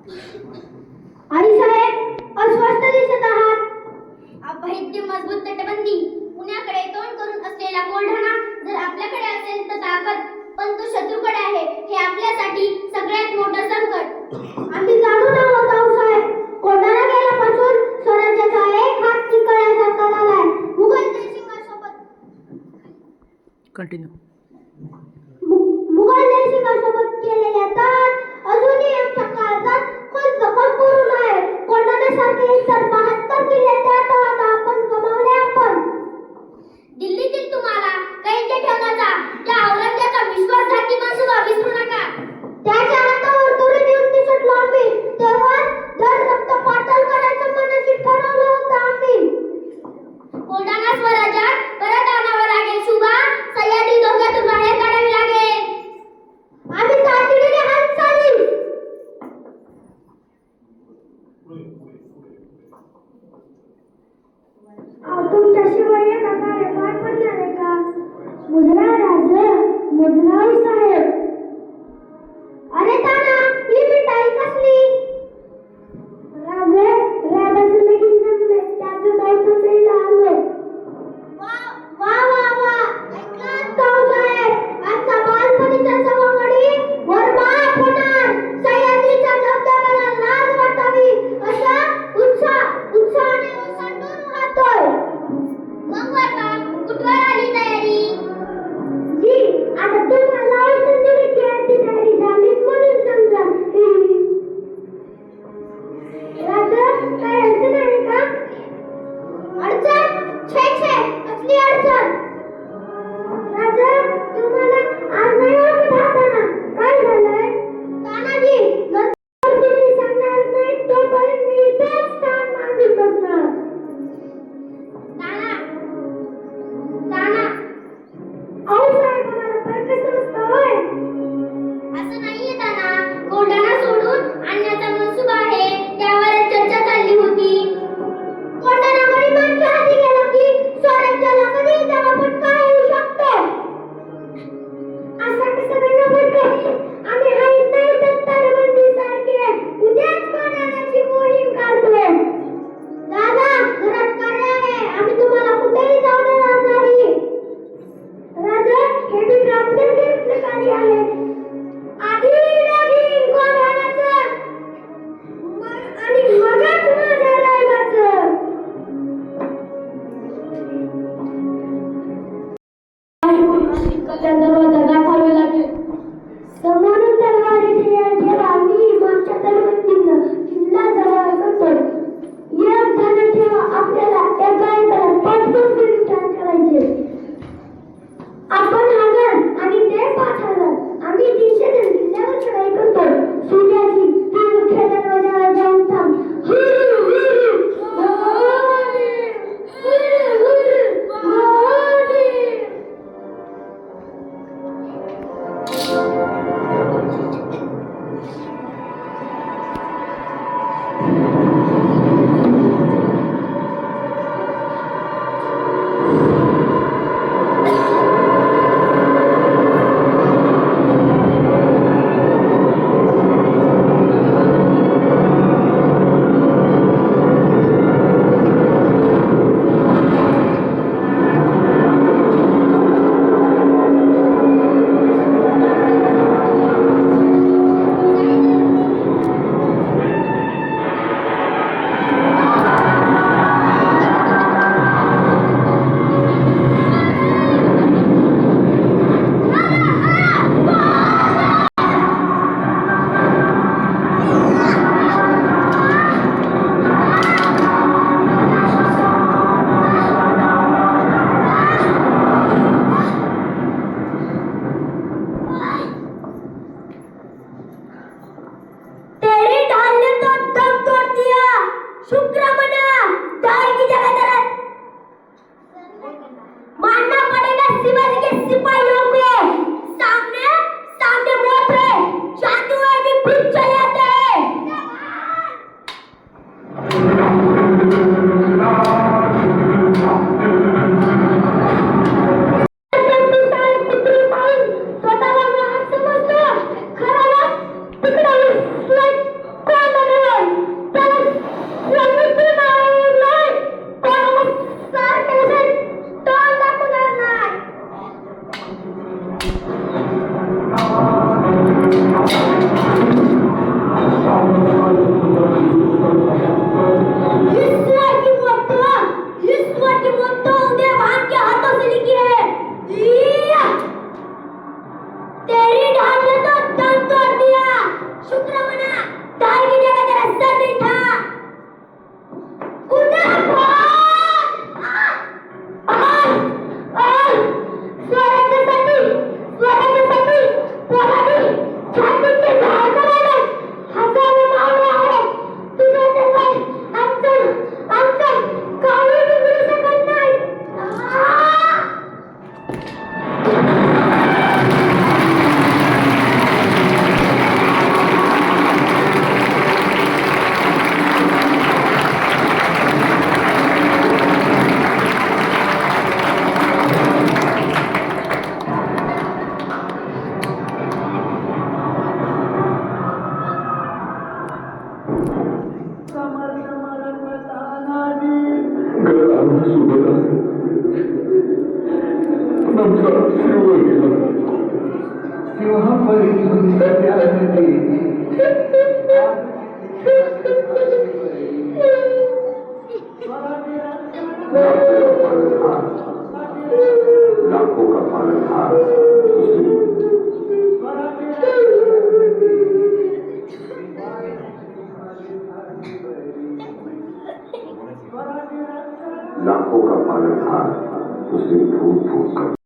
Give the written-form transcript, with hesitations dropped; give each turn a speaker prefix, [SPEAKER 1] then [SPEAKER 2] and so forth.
[SPEAKER 1] आई साहेब अस्वस्थ दिसत आहात.
[SPEAKER 2] अभैद्य मजबूत तटबंदी, पुण्याकडे तोंड करून असलेला कोल्हाणा जर आपल्याकडे असेल तर ताकद, पण तो शत्रूकडे आहे हे आपल्यासाठी सगळ्यात मोठं संकट.
[SPEAKER 1] आम्ही जाणून आहोत आऊसाहेब. कोंढाणा गेल्यापासून स्वराज्याचा एक हात निकळल्यासारखा झालाय.
[SPEAKER 2] मुघल जयसिंगासोबत
[SPEAKER 3] कंटिन्यू.
[SPEAKER 1] मुघल जयसिंगासोबत केलेल्या तहात अजूनही आमच्या काळजात खोल जखम करून आहे. कोंढाण्यासारखे इतर 72 किल्ले त्या तहात आपण गमावले. आपण
[SPEAKER 2] दिल्लीतील तुम्हाला कैद ठेवण्याचा त्या औरंगजेबाचा विश्वासघाती मनसुबा विसरू नका.
[SPEAKER 1] त्याच्या हातावर तुरी देऊन निसटलो आम्ही. तेव्हा जर रक्त पातळ करायचं मनाशी ठरवलं होतं आम्ही.
[SPEAKER 2] कोल्हाणा स्वराज्यात परत आणावं लागेल. शुभा सह्याद्री धोक्यातून बाहेर काढावी लागेल.
[SPEAKER 1] आम्ही तातडीने हालचाली. तुमच्याशिवाय एका कार्य पार पडणार आहे का? मुजरा राजे, मुजरा साहेब. अरे ताना, ही मिठाई कसली? राजे, राजाचं लगीन जमलंय, त्याचं दायित्व द्यायला आलोय.
[SPEAKER 2] वा
[SPEAKER 1] वा वा वा, ऐकलात भाऊसाहेब? आमचा बालपणीचा सवंगडी वरबाप होणार. सह्याद्रीच्या धबधब्याला लाज वाटावी असा उत्साहाने ओसंडून वाहतोय.
[SPEAKER 2] मग वाटा कुठवर आली तयारी?
[SPEAKER 1] जी, आता तुम्हाला अडचण बैठा उठा स्वराज्यासाठी पोरांनी छातीचे धार करायला हजारो मावळे आहेत. तुझ्या दरबार आमचं काही बिघडू शकत नाही.
[SPEAKER 3] लाखों का पालनहार लाखों का पालनहार उसे फूट फूट कर